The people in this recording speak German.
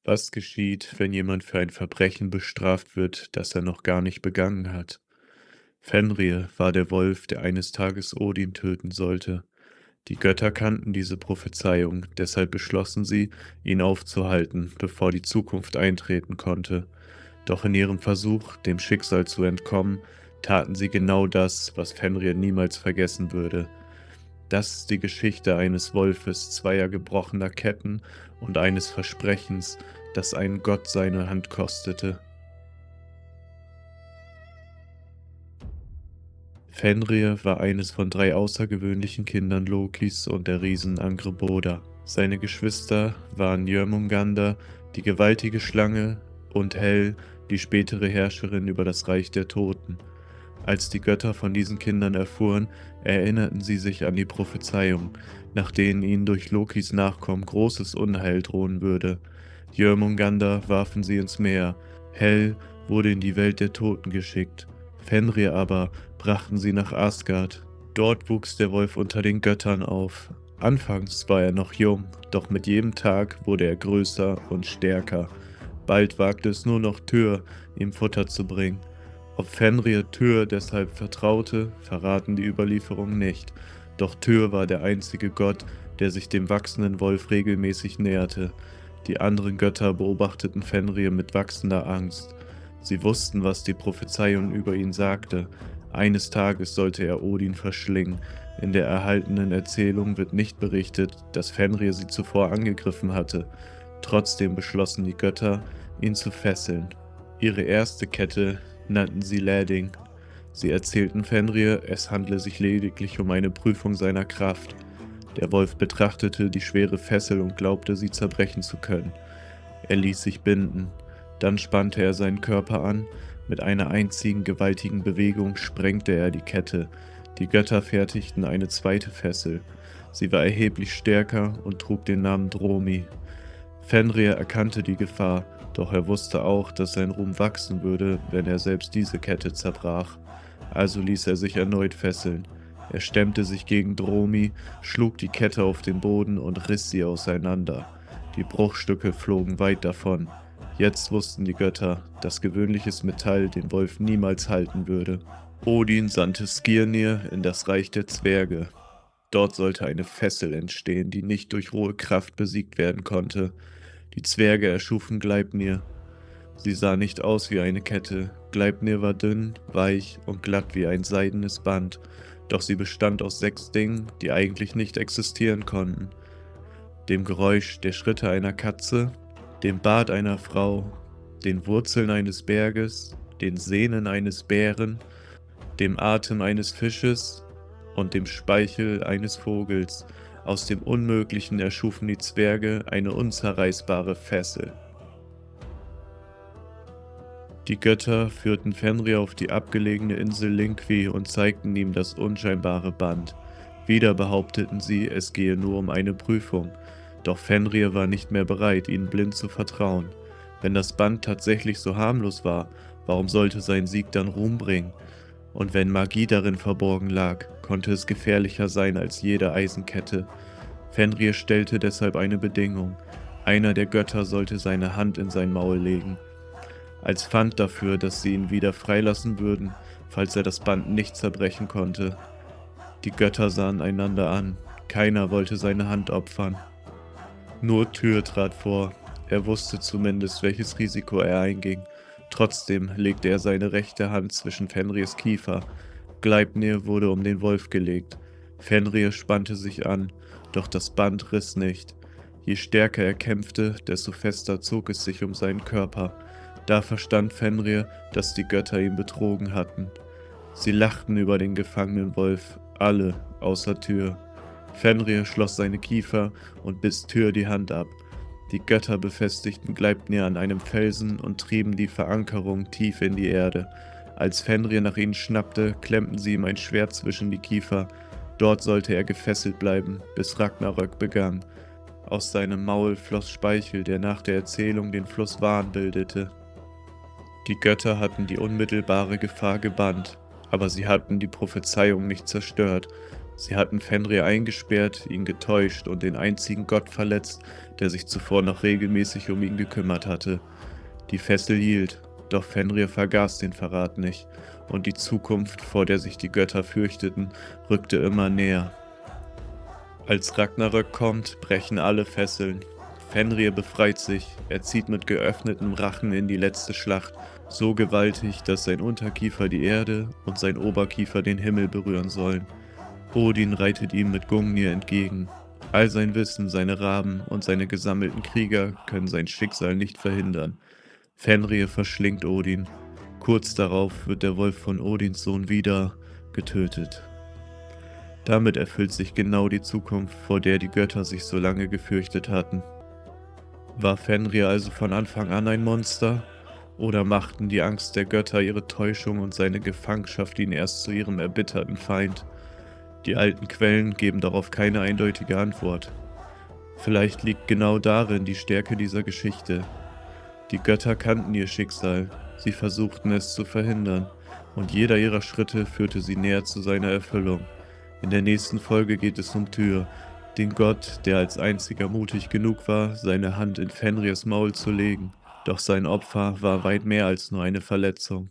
Was geschieht, wenn jemand für ein Verbrechen bestraft wird, das er noch gar nicht begangen hat? Fenrir war der Wolf, der eines Tages Odin töten sollte. Die Götter kannten diese Prophezeiung, deshalb beschlossen sie, ihn aufzuhalten, bevor die Zukunft eintreten konnte. Doch in ihrem Versuch, dem Schicksal zu entkommen, taten sie genau das, was Fenrir niemals vergessen würde. Das ist die Geschichte eines Wolfes, zweier gebrochener Ketten und eines Versprechens, das einen Gott seine Hand kostete. Fenrir war eines von drei außergewöhnlichen Kindern Lokis und der Riesen Angreboda. Seine Geschwister waren Jörmungandr, die gewaltige Schlange, und Hel, die spätere Herrscherin über das Reich der Toten. Als die Götter von diesen Kindern erfuhren, erinnerten sie sich an die Prophezeiung, nach denen ihnen durch Lokis Nachkommen großes Unheil drohen würde. Jörmungandr warfen sie ins Meer, Hel wurde in die Welt der Toten geschickt, Fenrir aber brachten sie nach Asgard. Dort wuchs der Wolf unter den Göttern auf. Anfangs war er noch jung, doch mit jedem Tag wurde er größer und stärker. Bald wagte es nur noch Tyr, ihm Futter zu bringen. Ob Fenrir Tyr deshalb vertraute, verraten die Überlieferungen nicht. Doch Tyr war der einzige Gott, der sich dem wachsenden Wolf regelmäßig näherte. Die anderen Götter beobachteten Fenrir mit wachsender Angst. Sie wussten, was die Prophezeiung über ihn sagte. Eines Tages sollte er Odin verschlingen. In der erhaltenen Erzählung wird nicht berichtet, dass Fenrir sie zuvor angegriffen hatte. Trotzdem beschlossen die Götter, ihn zu fesseln. Ihre erste Kette nannten sie Läding. Sie erzählten Fenrir, es handle sich lediglich um eine Prüfung seiner Kraft. Der Wolf betrachtete die schwere Fessel und glaubte, sie zerbrechen zu können. Er ließ sich binden. Dann spannte er seinen Körper an. Mit einer einzigen gewaltigen Bewegung sprengte er die Kette. Die Götter fertigten eine zweite Fessel. Sie war erheblich stärker und trug den Namen Dromi. Fenrir erkannte die Gefahr, doch er wusste auch, dass sein Ruhm wachsen würde, wenn er selbst diese Kette zerbrach. Also ließ er sich erneut fesseln. Er stemmte sich gegen Dromi, schlug die Kette auf den Boden und riss sie auseinander. Die Bruchstücke flogen weit davon. Jetzt wussten die Götter, dass gewöhnliches Metall den Wolf niemals halten würde. Odin sandte Skirnir in das Reich der Zwerge. Dort sollte eine Fessel entstehen, die nicht durch rohe Kraft besiegt werden konnte. Die Zwerge erschufen Gleipnir. Sie sah nicht aus wie eine Kette. Gleipnir war dünn, weich und glatt wie ein seidenes Band. Doch sie bestand aus 6 Dingen, die eigentlich nicht existieren konnten: dem Geräusch der Schritte einer Katze, dem Bart einer Frau, den Wurzeln eines Berges, den Sehnen eines Bären, dem Atem eines Fisches und dem Speichel eines Vogels. Aus dem Unmöglichen erschufen die Zwerge eine unzerreißbare Fessel. Die Götter führten Fenrir auf die abgelegene Insel Lingvi und zeigten ihm das unscheinbare Band. Wieder behaupteten sie, es gehe nur um eine Prüfung. Doch Fenrir war nicht mehr bereit, ihnen blind zu vertrauen. Wenn das Band tatsächlich so harmlos war, warum sollte sein Sieg dann Ruhm bringen? Und wenn Magie darin verborgen lag, konnte es gefährlicher sein als jede Eisenkette. Fenrir stellte deshalb eine Bedingung: einer der Götter sollte seine Hand in sein Maul legen. Als Pfand dafür, dass sie ihn wieder freilassen würden, falls er das Band nicht zerbrechen konnte. Die Götter sahen einander an. Keiner wollte seine Hand opfern. Nur Tyr trat vor. Er wusste zumindest, welches Risiko er einging. Trotzdem legte er seine rechte Hand zwischen Fenrirs Kiefer. Gleipnir wurde um den Wolf gelegt. Fenrir spannte sich an, doch das Band riss nicht. Je stärker er kämpfte, desto fester zog es sich um seinen Körper. Da verstand Fenrir, dass die Götter ihn betrogen hatten. Sie lachten über den gefangenen Wolf, alle außer Tyr. Fenrir schloss seine Kiefer und biss Tyr die Hand ab. Die Götter befestigten Gleipnir an einem Felsen und trieben die Verankerung tief in die Erde. Als Fenrir nach ihnen schnappte, klemmten sie ihm ein Schwert zwischen die Kiefer. Dort sollte er gefesselt bleiben, bis Ragnarök begann. Aus seinem Maul floss Speichel, der nach der Erzählung den Fluss Van bildete. Die Götter hatten die unmittelbare Gefahr gebannt, aber sie hatten die Prophezeiung nicht zerstört. Sie hatten Fenrir eingesperrt, ihn getäuscht und den einzigen Gott verletzt, der sich zuvor noch regelmäßig um ihn gekümmert hatte. Die Fessel hielt, doch Fenrir vergaß den Verrat nicht, und die Zukunft, vor der sich die Götter fürchteten, rückte immer näher. Als Ragnarök kommt, brechen alle Fesseln. Fenrir befreit sich, er zieht mit geöffnetem Rachen in die letzte Schlacht, so gewaltig, dass sein Unterkiefer die Erde und sein Oberkiefer den Himmel berühren sollen. Odin reitet ihm mit Gungnir entgegen. All sein Wissen, seine Raben und seine gesammelten Krieger können sein Schicksal nicht verhindern. Fenrir verschlingt Odin. Kurz darauf wird der Wolf von Odins Sohn wieder getötet. Damit erfüllt sich genau die Zukunft, vor der die Götter sich so lange gefürchtet hatten. War Fenrir also von Anfang an ein Monster? Oder machten die Angst der Götter, ihre Täuschung und seine Gefangenschaft ihn erst zu ihrem erbitterten Feind? Die alten Quellen geben darauf keine eindeutige Antwort. Vielleicht liegt genau darin die Stärke dieser Geschichte. Die Götter kannten ihr Schicksal, sie versuchten es zu verhindern, und jeder ihrer Schritte führte sie näher zu seiner Erfüllung. In der nächsten Folge geht es um Tyr, den Gott, der als einziger mutig genug war, seine Hand in Fenrirs Maul zu legen. Doch sein Opfer war weit mehr als nur eine Verletzung.